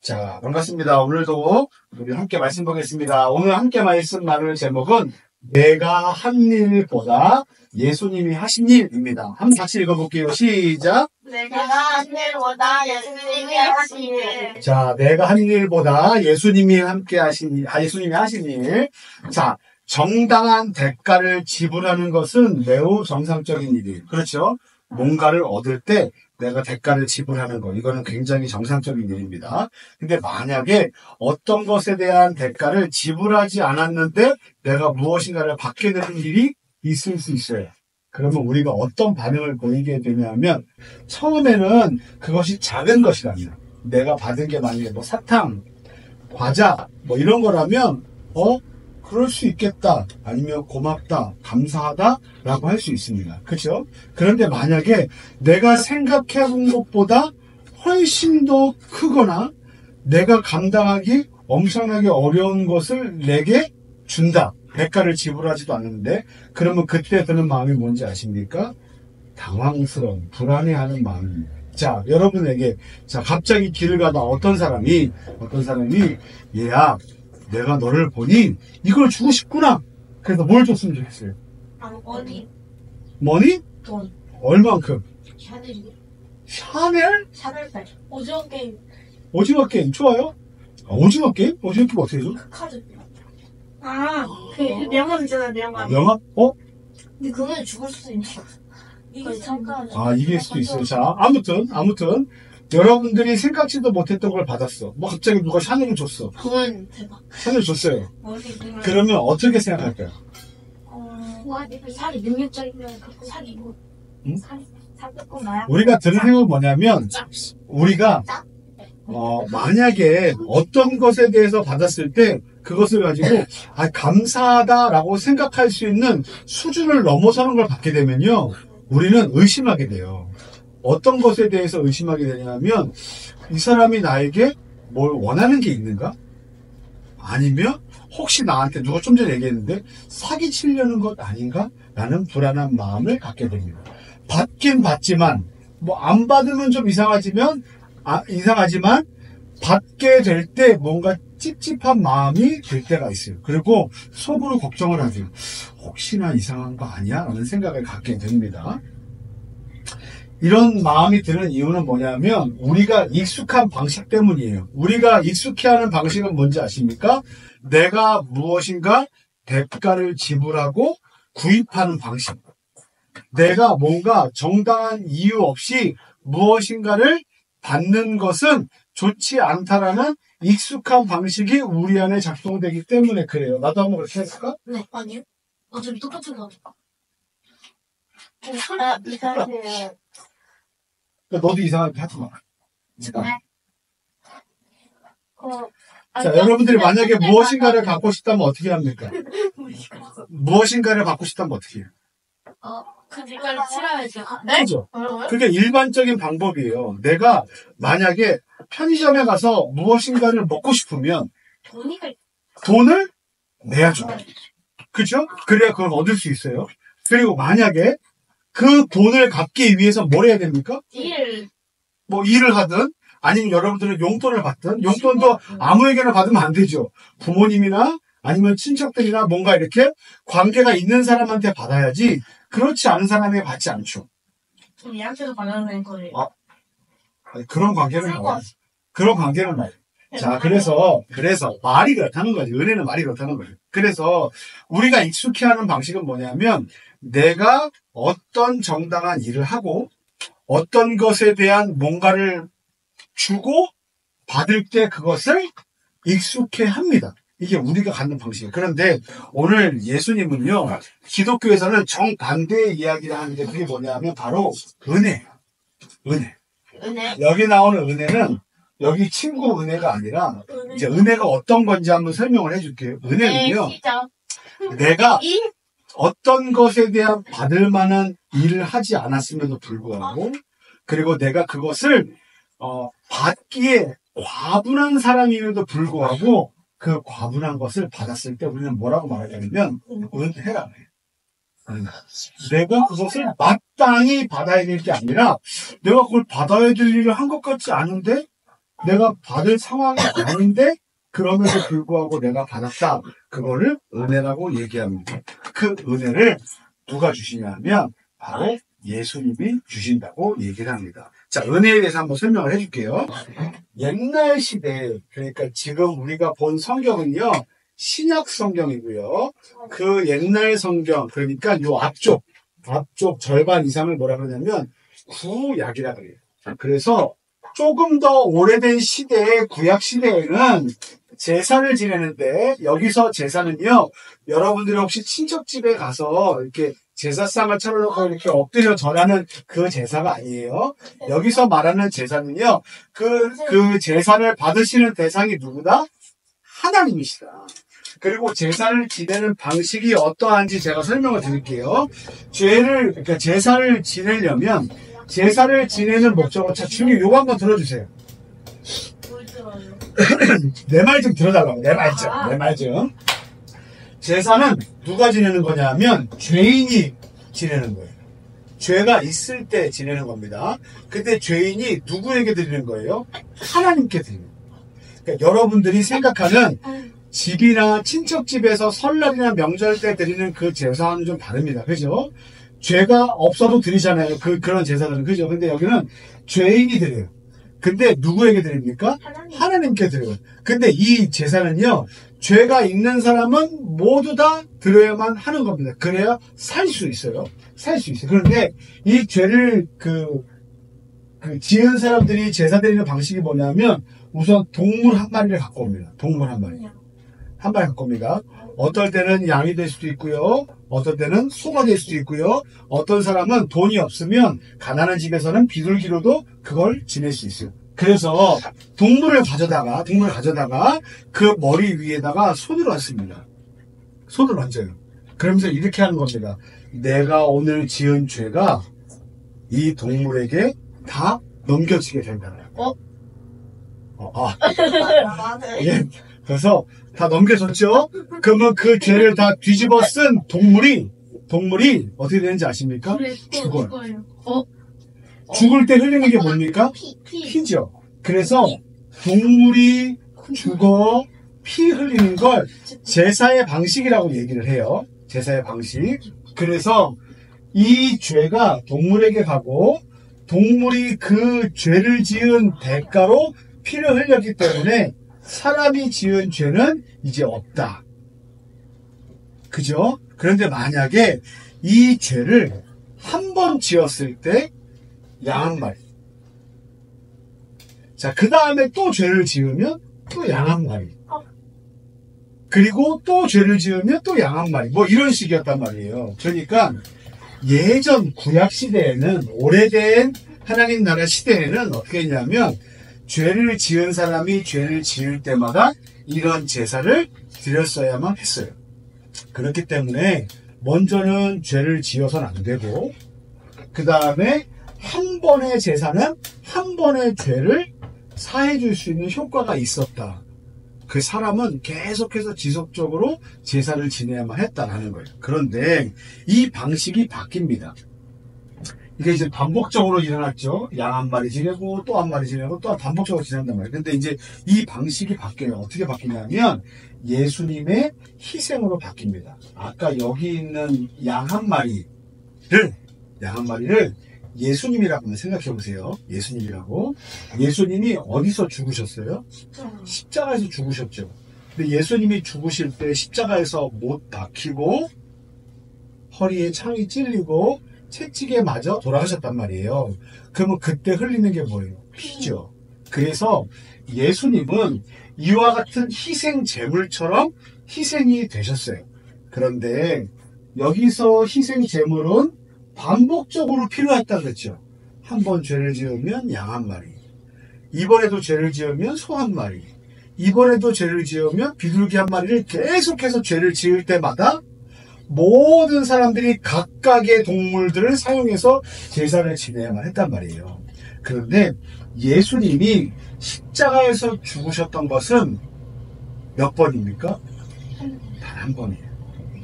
자, 반갑습니다. 오늘도 우리 함께 말씀 보겠습니다. 오늘 함께 말씀 나눌 제목은 내가 한 일보다 예수님이 하신 일입니다. 한번 같이 읽어볼게요. 시작. 내가 한 일보다 예수님이 하신 일. 자, 내가 한 일보다 예수님이 예수님이 하신 일. 자, 정당한 대가를 지불하는 것은 매우 정상적인 일이에요. 그렇죠? 뭔가를 얻을 때 내가 대가를 지불하는 거, 이거는 굉장히 정상적인 일입니다. 근데 만약에 어떤 것에 대한 대가를 지불하지 않았는데 내가 무엇인가를 받게 되는 일이 있을 수 있어요. 그러면 우리가 어떤 반응을 보이게 되냐면, 처음에는 그것이 작은 것이라면, 내가 받은 게 만약에 뭐 사탕, 과자, 뭐 이런 거라면, 그럴 수 있겠다, 아니면 고맙다, 감사하다 라고 할 수 있습니다. 그렇죠? 그런데 만약에 내가 생각해 본 것보다 훨씬 더 크거나 내가 감당하기 엄청나게 어려운 것을 내게 준다, 대가를 지불하지도 않는데, 그러면 그때 드는 마음이 뭔지 아십니까? 당황스러운, 불안해하는 마음입니다. 자, 여러분에게, 자, 갑자기 길을 가다 어떤 사람이 얘야, 내가 너를 보니 이걸 주고 싶구나. 그래서 뭘 줬으면 좋겠어요? 머니. 머니? 돈. 얼만큼? 샤넬이요. 샤넬? 샤넬백. 오징어 게임. 오징어 게임 좋아요? 오징어 게임? 오징어 게임 어떻게 해줘? 카드. 그 명함 있잖아요, 명함. 명함? 근데 그거는 죽을 수도 있는 거. 이게 잠깐. 이길 수도 있어요. 자, 아무튼 여러분들이 생각지도 못했던 걸 받았어. 뭐 갑자기 누가 샤넬을 줬어. 그건 대박. 샤넬 줬어요. 그러면 어떻게 생각할까요? 살이 능력적이면 그거 살이 뭐. 응? 살 뜯고 나야. 우리가 드는 생각은 뭐냐면, 우리가 만약에 어떤 것에 대해서 받았을 때 그것을 가지고 감사하다라고 생각할 수 있는 수준을 넘어서는 걸 받게 되면요, 우리는 의심하게 돼요. 어떤 것에 대해서 의심하게 되냐면, 이 사람이 나에게 뭘 원하는 게 있는가? 아니면 혹시 나한테, 누가 좀 전에 얘기했는데 사기치려는 것 아닌가? 라는 불안한 마음을 갖게 됩니다. 받긴 받지만, 안 받으면 좀 이상하지만 받게 될 때 뭔가 찝찝한 마음이 들 때가 있어요. 그리고 속으로 걱정을 하죠. 혹시나 이상한 거 아니야? 라는 생각을 갖게 됩니다. 이런 마음이 드는 이유는 뭐냐면, 우리가 익숙한 방식 때문이에요. 우리가 익숙해하는 방식은 뭔지 아십니까? 내가 무엇인가 대가를 지불하고 구입하는 방식. 내가 뭔가 정당한 이유 없이 무엇인가를 받는 것은 좋지 않다라는 익숙한 방식이 우리 안에 작동되기 때문에 그래요. 나도 한번 그렇게 해볼까? 네, 아니요. 어차피 똑같은 거. 이상해요. 너도 이상하게 하지 마. 네. 자, 여러분들이 만약에 무엇인가를 갖고 싶다면 어떻게 합니까? 무엇인가를 갖고 싶다면 어떻게 해요? 그 색깔을 칠해야죠. 네? 그죠? 그게 일반적인 방법이에요. 내가 만약에 편의점에 가서 무엇인가를 먹고 싶으면 돈을 내야죠. 그죠? 그래야 그걸 얻을 수 있어요. 그리고 만약에 그 돈을 갚기 위해서 뭘 해야 됩니까? 일을 하든, 아니면 여러분들은 용돈을 받든, 용돈도 아무에게나 받으면 안 되죠. 부모님이나 아니면 친척들이나 뭔가 이렇게 관계가 있는 사람한테 받아야지, 그렇지 않은 사람에게 받지 않죠. 그럼 얘한테도 받아야 거예요. 그런 관계는 말이야. 그런 관계는 말이야. 자, 그래서 말이 그렇다는 거지. 은혜는 말이 그렇다는 거죠. 그래서 우리가 익숙해하는 방식은 뭐냐면, 내가 어떤 정당한 일을 하고 어떤 것에 대한 뭔가를 주고 받을 때 그것을 익숙해합니다. 이게 우리가 갖는 방식이에요. 그런데 오늘 예수님은요, 기독교에서는 정반대의 이야기를 하는데, 그게 뭐냐면 바로 은혜예요. 은혜. 여기 나오는 은혜는 여기 친구 은혜가 아니라, 이제 은혜가 어떤 건지 한번 설명을 해줄게요. 은혜는요, 내가 어떤 것에 대한 받을 만한 일을 하지 않았음에도 불구하고, 그리고 내가 그것을 받기에 과분한 사람임에도 불구하고 그 과분한 것을 받았을 때 우리는 뭐라고 말하냐면 은혜라고 해요. 내가 그것을 마땅히 받아야 될 게 아니라, 내가 그걸 받아야 될 일을 한 것 같지 않은데 내가 받을 상황이 아닌데 그럼에도 불구하고 내가 받았다. 그거를 은혜라고 얘기합니다. 그 은혜를 누가 주시냐면 바로 예수님이 주신다고 얘기를 합니다. 자, 은혜에 대해서 한번 설명을 해줄게요. 옛날 시대, 그러니까 지금 우리가 본 성경은요, 신약 성경이고요. 그 옛날 성경, 그러니까 요 앞쪽 절반 이상을 뭐라 그러냐면 구약이라 그래요. 그래서 조금 더 오래된 시대의 구약 시대에는 제사를 지내는데, 여기서 제사는요, 여러분들이 혹시 친척집에 가서 이렇게 제사상을 차려놓고 이렇게 엎드려 절하는 그 제사가 아니에요. 여기서 말하는 제사는요, 그 제사를 받으시는 대상이 누구다? 하나님이시다. 그리고 제사를 지내는 방식이 어떠한지 제가 설명을 드릴게요. 그러니까 제사를 지내려면, 제사를 지내는 목적은, 자, 주님, 요거 한번 들어주세요. 뭘 들어요? 내 말 좀 들어달라고, 내 말 좀. 제사는 누가 지내는 거냐면, 죄인이 지내는 거예요. 죄가 있을 때 지내는 겁니다. 근데 죄인이 누구에게 드리는 거예요? 하나님께 드리는 거예요. 그러니까 여러분들이 생각하는 집이나 친척집에서 설날이나 명절 때 드리는 그 제사는 좀 다릅니다. 그죠? 죄가 없어도 드리잖아요. 그런 제사들은. 그죠? 근데 여기는 죄인이 드려요. 근데 누구에게 드립니까? 하나님께 드려요. 근데 이 제사는요, 죄가 있는 사람은 모두 다 드려야만 하는 겁니다. 그래야 살 수 있어요. 살 수 있어요. 그런데 이 죄를 지은 사람들이 제사 드리는 방식이 뭐냐면, 우선 동물 한 마리를 갖고 옵니다. 동물 한 마리. 한 마리 갖고 옵니다. 어떨 때는 양이 될 수도 있고요. 어떨 때는 소가 될 수도 있고요. 어떤 사람은 돈이 없으면 가난한 집에서는 비둘기로도 그걸 지낼 수 있어요. 그래서 동물을 가져다가 그 머리 위에다가 손을 얹습니다. 손을 얹어요. 그러면서 이렇게 하는 겁니다. 내가 오늘 지은 죄가 이 동물에게 다 넘겨지게 된다. 예. 그래서 다 넘겨줬죠? 그러면 그 죄를 다 뒤집어 쓴 동물이 어떻게 되는지 아십니까? 죽어요. 죽을 때 흘리는 게 뭡니까? 피죠. 그래서 동물이 죽어 피 흘리는 걸 제사의 방식이라고 얘기를 해요. 제사의 방식. 그래서 이 죄가 동물에게 가고 동물이 그 죄를 지은 대가로 피를 흘렸기 때문에 사람이 지은 죄는 이제 없다. 그죠? 그런데 만약에 이 죄를 한 번 지었을 때 양 한 마리. 자, 그 다음에 또 죄를 지으면 또 양 한 마리. 그리고 또 죄를 지으면 또 양 한 마리. 뭐 이런 식이었단 말이에요. 그러니까 예전 구약 시대에는, 오래된 하나님 나라 시대에는 어떻게 했냐면, 죄를 지은 사람이 죄를 지을 때마다 이런 제사를 드렸어야만 했어요. 그렇기 때문에 먼저는 죄를 지어서는 안 되고, 그 다음에 한 번의 제사는 한 번의 죄를 사해줄 수 있는 효과가 있었다. 그 사람은 계속해서 지속적으로 제사를 지내야만 했다라는 거예요. 그런데 이 방식이 바뀝니다. 이게 이제 반복적으로 일어났죠. 양 한 마리 지내고 또 한 마리 지내고 또 반복적으로 지낸단 말이에요. 근데 이제 이 방식이 바뀌어요. 어떻게 바뀌냐면 예수님의 희생으로 바뀝니다. 아까 여기 있는 양 한 마리를 예수님이라고 한번 생각해 보세요. 예수님이라고. 예수님이 어디서 죽으셨어요? 십자가에서 죽으셨죠. 근데 예수님이 죽으실 때 십자가에서 못 박히고 허리에 창이 찔리고 채찍에 맞아 돌아가셨단 말이에요. 그러면 그때 흘리는 게 뭐예요? 피죠. 그래서 예수님은 이와 같은 희생 제물처럼 희생이 되셨어요. 그런데 여기서 희생 제물은 반복적으로 필요했다고 그랬죠. 한 번 죄를 지으면 양 한 마리, 이번에도 죄를 지으면 소 한 마리, 이번에도 죄를 지으면 비둘기 한 마리를 계속해서 죄를 지을 때마다 모든 사람들이 각각의 동물들을 사용해서 제사를 지내야만 했단 말이에요. 그런데 예수님이 십자가에서 죽으셨던 것은 몇 번입니까? 단 한 번이에요.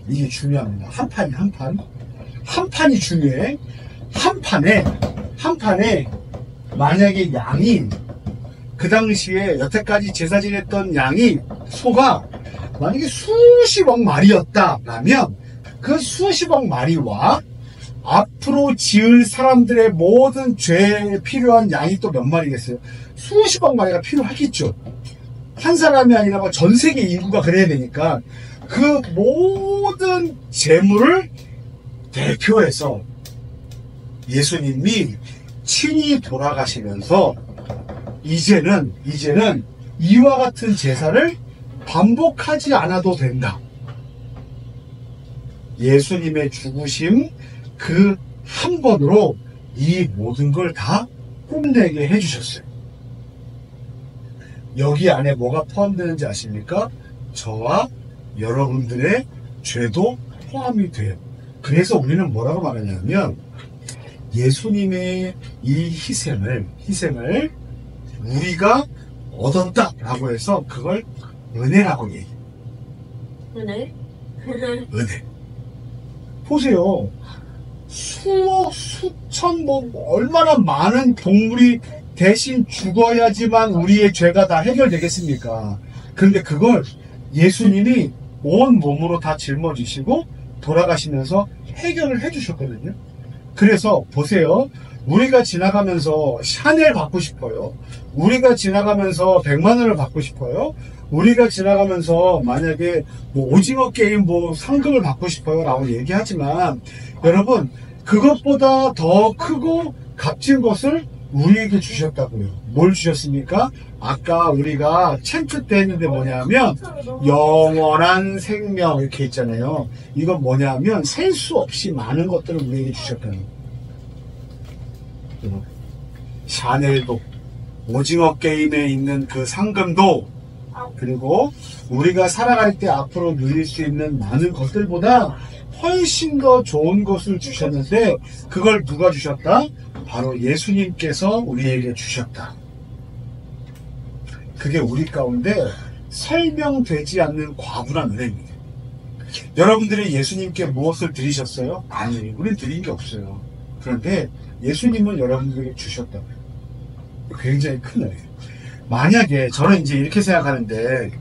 이게 중요합니다. 한 판이 중요해. 한 판에 만약에 양이 그 당시에 여태까지 제사 지냈던 양이 소가 만약에 수십억 마리였다라면 그 수십억 마리와 앞으로 지을 사람들의 모든 죄에 필요한 양이 또 몇 마리겠어요? 수십억 마리가 필요하겠죠. 한 사람이 아니라 전 세계 인구가 그래야 되니까 그 모든 재물을 대표해서 예수님이 친히 돌아가시면서 이제는 이와 같은 제사를 반복하지 않아도 된다. 예수님의 죽으심 그 한 번으로 이 모든 걸 다 끝내게 해주셨어요. 여기 안에 뭐가 포함되는지 아십니까? 저와 여러분들의 죄도 포함이 돼요. 그래서 우리는 뭐라고 말하냐면 예수님의 이 희생을 우리가 얻었다라고 해서 그걸 은혜라고 얘기해요. 은혜? 은혜. 보세요. 수억, 수천, 얼마나 많은 동물이 대신 죽어야지만 우리의 죄가 다 해결되겠습니까? 그런데 그걸 예수님이 온 몸으로 다 짊어지시고 돌아가시면서 해결을 해주셨거든요. 그래서 보세요. 우리가 지나가면서 샤넬 받고 싶어요. 우리가 지나가면서 100만 원을 받고 싶어요. 우리가 지나가면서 만약에 오징어 게임 상금을 받고 싶어요 라고 얘기하지만 여러분 그것보다 더 크고 값진 것을 우리에게 주셨다고요. 뭘 주셨습니까? 아까 우리가 챈트 때 했는데 뭐냐면 영원한 생명 이렇게 있잖아요. 이건 뭐냐면 셀 수 없이 많은 것들을 우리에게 주셨다는 거예요. 샤넬도 오징어 게임에 있는 그 상금도 그리고 우리가 살아갈 때 앞으로 누릴 수 있는 많은 것들보다 훨씬 더 좋은 것을 주셨는데 그걸 누가 주셨다? 바로 예수님께서 우리에게 주셨다. 그게 우리 가운데 설명되지 않는 과분한 은혜입니다. 여러분들이 예수님께 무엇을 드리셨어요? 아니, 우린 드린 게 없어요. 그런데 예수님은 여러분들에게 주셨다고요. 굉장히 큰 은혜예요. 만약에 저는 이제 이렇게 생각하는데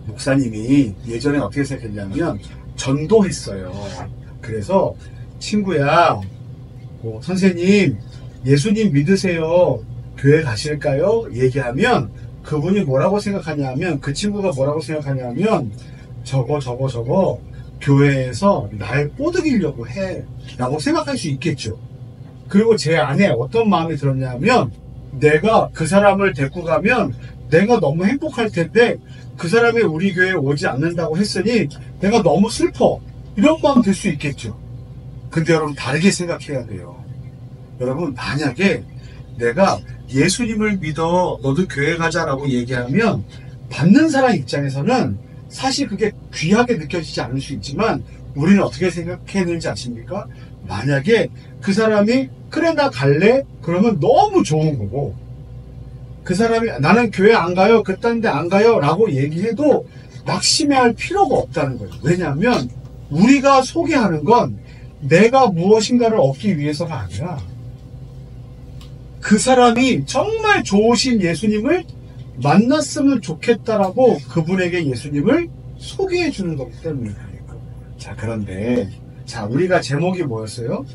목사님이 예전에 어떻게 생각했냐면 전도했어요. 그래서 친구야, 선생님 예수님 믿으세요. 교회 가실까요? 얘기하면 그분이 뭐라고 생각하냐면 그 친구가 뭐라고 생각하냐면 저거 교회에서 날 꼬드기려고 해 라고 생각할 수 있겠죠. 그리고 제 안에 어떤 마음이 들었냐면 내가 그 사람을 데리고 가면 내가 너무 행복할 텐데 그 사람이 우리 교회에 오지 않는다고 했으니 내가 너무 슬퍼 이런 마음 들 수 있겠죠. 근데 여러분 다르게 생각해야 돼요. 여러분 만약에 내가 예수님을 믿어 너도 교회 가자라고 얘기하면 받는 사람 입장에서는 사실 그게 귀하게 느껴지지 않을 수 있지만 우리는 어떻게 생각했는지 아십니까? 만약에 그 사람이 그래 나 갈래? 그러면 너무 좋은 거고 그 사람이 나는 교회 안 가요 그딴 데 안 가요 라고 얘기해도 낙심해할 필요가 없다는 거예요. 왜냐하면 우리가 소개하는 건 내가 무엇인가를 얻기 위해서가 아니라 그 사람이 정말 좋으신 예수님을 만났으면 좋겠다라고 그분에게 예수님을 소개해 주는 거기 때문에. 자, 그런데 우리가 제목이 뭐였어요?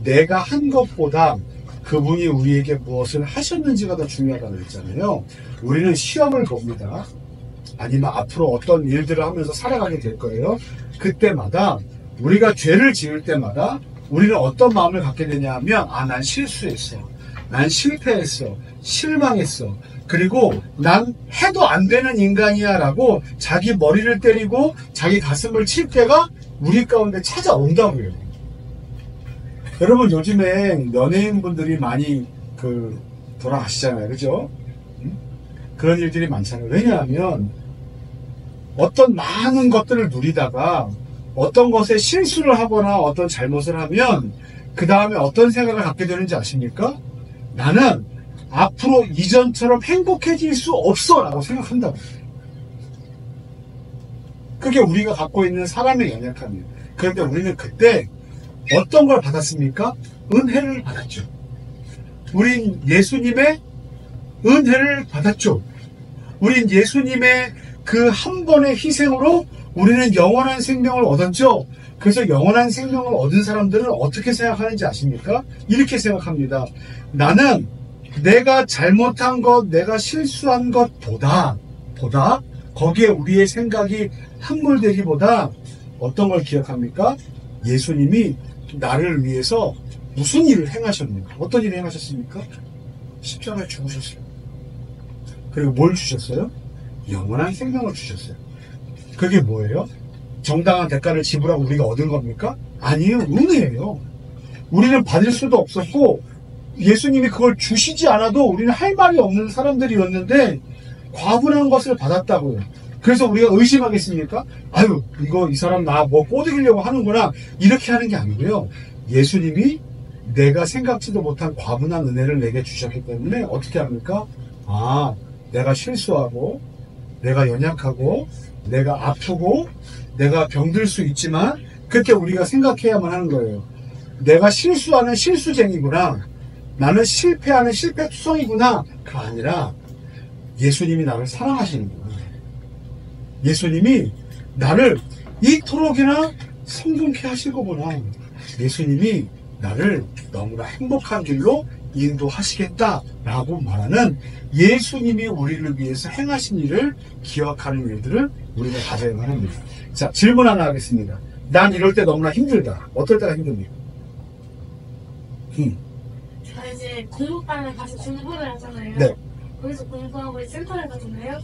내가 한 것보다 그분이 우리에게 무엇을 하셨는지가 더 중요하다고 했잖아요. 우리는 시험을 봅니다. 아니면 앞으로 어떤 일들을 하면서 살아가게 될 거예요. 그때마다 우리가 죄를 지을 때마다 우리는 어떤 마음을 갖게 되냐 하면 난 실수했어. 난 실패했어. 실망했어. 그리고 난 해도 안 되는 인간이야 라고 자기 머리를 때리고 자기 가슴을 칠 때가 우리 가운데 찾아온다고요. 여러분 요즘에 연예인분들이 많이 돌아가시잖아요. 그죠? 그런 일들이 많잖아요. 왜냐하면 어떤 많은 것들을 누리다가 어떤 것에 실수를 하거나 어떤 잘못을 하면 그 다음에 어떤 생각을 갖게 되는지 아십니까? 나는 앞으로 이전처럼 행복해질 수 없어 라고 생각한다고. 그게 우리가 갖고 있는 사람의 연약함이에요. 그런데 우리는 그때 어떤 걸 받았습니까? 은혜를 받았죠. 우린 예수님의 은혜를 받았죠. 우린 예수님의 그 한 번의 희생으로 우리는 영원한 생명을 얻었죠. 그래서 영원한 생명을 얻은 사람들은 어떻게 생각하는지 아십니까? 이렇게 생각합니다. 나는 내가 잘못한 것, 내가 실수한 것보다 거기에 우리의 생각이 함몰되기보다 어떤 걸 기억합니까? 예수님이 나를 위해서 무슨 일을 행하셨는가? 어떤 일을 행하셨습니까? 십자가에 죽으셨어요. 그리고 뭘 주셨어요? 영원한 생명을 주셨어요. 그게 뭐예요? 정당한 대가를 지불하고 우리가 얻은 겁니까? 아니에요. 은혜예요. 우리는 받을 수도 없었고 예수님이 그걸 주시지 않아도 우리는 할 말이 없는 사람들이었는데 과분한 것을 받았다고요. 그래서 우리가 의심하겠습니까? 아유, 이거 이 사람 나 뭐 꼬드기려고 하는구나. 이렇게 하는 게 아니고요. 예수님이 내가 생각지도 못한 과분한 은혜를 내게 주셨기 때문에 어떻게 합니까? 아, 내가 실수하고 내가 연약하고 내가 아프고 내가 병들 수 있지만 그때 우리가 생각해야만 하는 거예요. 내가 실수하는 실수쟁이구나. 나는 실패하는 실패투성이구나. 가 아니라 예수님이 나를 사랑하시는구나. 예수님이 나를 이토록이나 성공케 하실 거구나. 예수님이 나를 너무나 행복한 길로 인도하시겠다라고 말하는 예수님이 우리를 위해서 행하신 일을 기억하는 일들을 우리가 가져야만 합니다. 자, 질문 하나 하겠습니다. 난 이럴 때 너무나 힘들다. 어떨 때가 힘듭니까? 제가 이제 공부반에 가서 공부를 하잖아요. 네. 거기서 공부하고 센터를 가잖아요.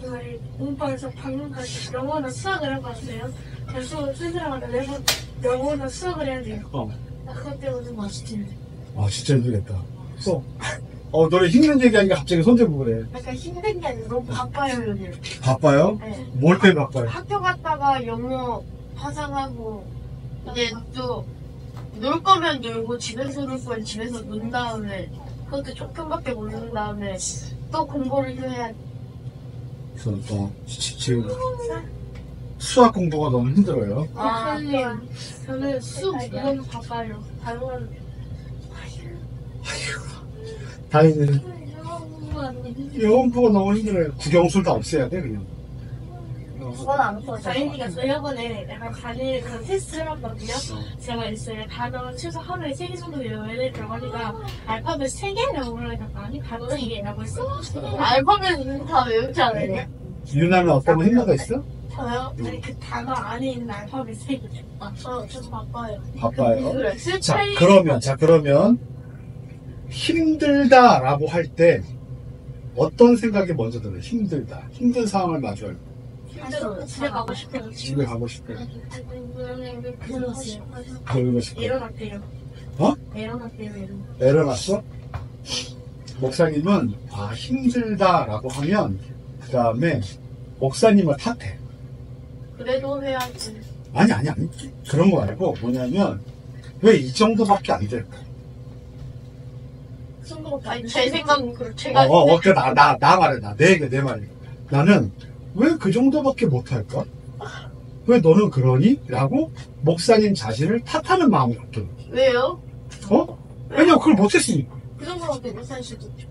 제가 이 공부반에서 방금까지 영어나 수학을 하고 왔어요. 그래서 선생님한테 매번 영어나 수학을 해야 돼요. 그것 때문에 좀 맛있지. 아, 진짜 힘들겠다. 너네 힘든 얘기하니까 갑자기 손 들고 그래. 약간 힘든 게 아니라 너무 바빠요, 요즘. 바빠요? 네. 뭘 때문에 바빠요? 학교 갔다가 영어 화상하고 이제 또 놀 거면 놀고 집에서 놀 거면 집에서 논 다음에 그것도 조금밖에 못 논 다음에 또 공부를 해야 돼. 지금 수학 공부가 너무 힘들어요. 저는 수업 너무 바빠요. 다른 다행히 영어 공부가 너무 힘들어요. 국영수를 다 없애야 돼 그냥. 그건 안 없어요. 다행히가 저번에 약간 단일 그런 테스트를 해봤거든요. 제가 있어요. 단어 최소 하루에 3개 정도 외워야 되라고 하니까 알파벳 3개라고 그러니까 아니 단어 3개라고 했어. 알파벳은 다 외우지 않아요? 유나는 어떤 거 힘든 거 있어? 저요? 아니 그 단어 안에 있는 알파벳 3개. 저 바빠요. 바빠요. 그래. 그러면 힘들다라고 할 때 어떤 생각이 먼저 들어요? 힘들다. 힘든 상황을 마주할 때. 집에 가고 싶어요. 집에 가고 싶어요. 그러세요. 그러고 싶어요. 일어났대요. 어? 일어났대요. 애를 났어? 목사님은 힘들다라고 하면 그 다음에 목사님을 탓해. 그래도 해야지. 아니 그런 거 말고 뭐냐면 왜 이 정도밖에 안 될까? 아니 제 생각은 그렇죠. 제가 나 말해. 내 말이. 나는 왜 그 정도밖에 못할까? 왜 너는 그러니? 라고 목사님 자신을 탓하는 마음을 갖게 돼. 왜요? 왜냐면 그걸 못했으니까. 그 정도밖에 못 살 수도 있죠.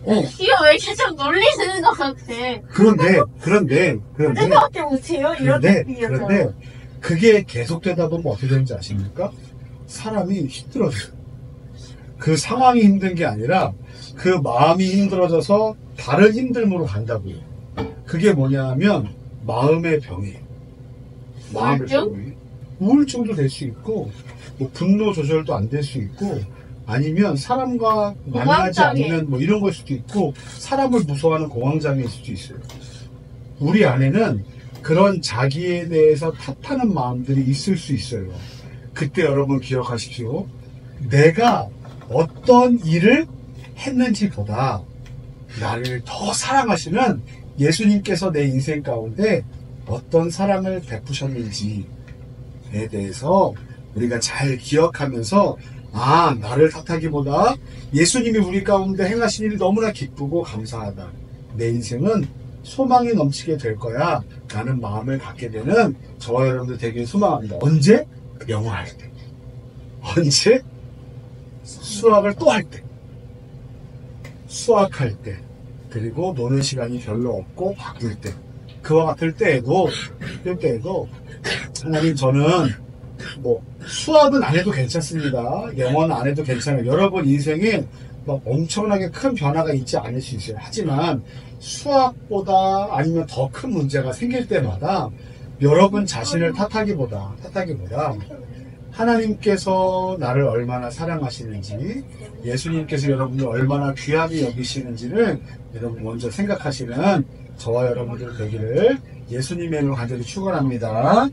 이거 왜 계속 놀리시는 것 같아. 그런데 그 정도밖에 못해요? 그런데 그게 계속되다 보면 어떻게 되는지 아십니까? 사람이 힘들어져요. 그 상황이 힘든 게 아니라 그 마음이 힘들어져서 다른 힘듦으로 간다고요. 그게 뭐냐면 마음의 병이에요. 마음의 병이. 우울증도 될 수 있고 뭐 분노 조절도 안 될 수 있고 아니면 사람과 만나지 않으면 뭐 이런 걸 수도 있고 사람을 무서워하는 공황장애일 수도 있어요. 우리 안에는 그런 자기에 대해서 탓하는 마음들이 있을 수 있어요. 그때 여러분 기억하십시오. 내가 어떤 일을 했는지보다 나를 더 사랑하시는 예수님께서 내 인생 가운데 어떤 사랑을 베푸셨는지에 대해서 우리가 잘 기억하면서 나를 탓하기보다 예수님이 우리 가운데 행하신 일이 너무나 기쁘고 감사하다. 내 인생은 소망이 넘치게 될 거야 라는 마음을 갖게 되는 저와 여러분들 되길 소망합니다. 언제? 영어 할 때. 언제? 수학을 또 할 때. 수학할 때, 그리고 노는 시간이 별로 없고 바쁠 때, 그와 같을 때에도 하나님, 저는 뭐 수학은 안 해도 괜찮습니다. 영어는 안 해도 괜찮아요. 여러분 인생에 막 엄청나게 큰 변화가 있지 않을 수 있어요. 하지만 수학보다 아니면 더 큰 문제가 생길 때마다 여러분 자신을 탓하기보다 하나님께서 나를 얼마나 사랑하시는지, 예수님께서 여러분을 얼마나 귀하게 여기시는지를 여러분 먼저 생각하시는 저와 여러분들 되기를 예수님의 이름으로 간절히 축원합니다.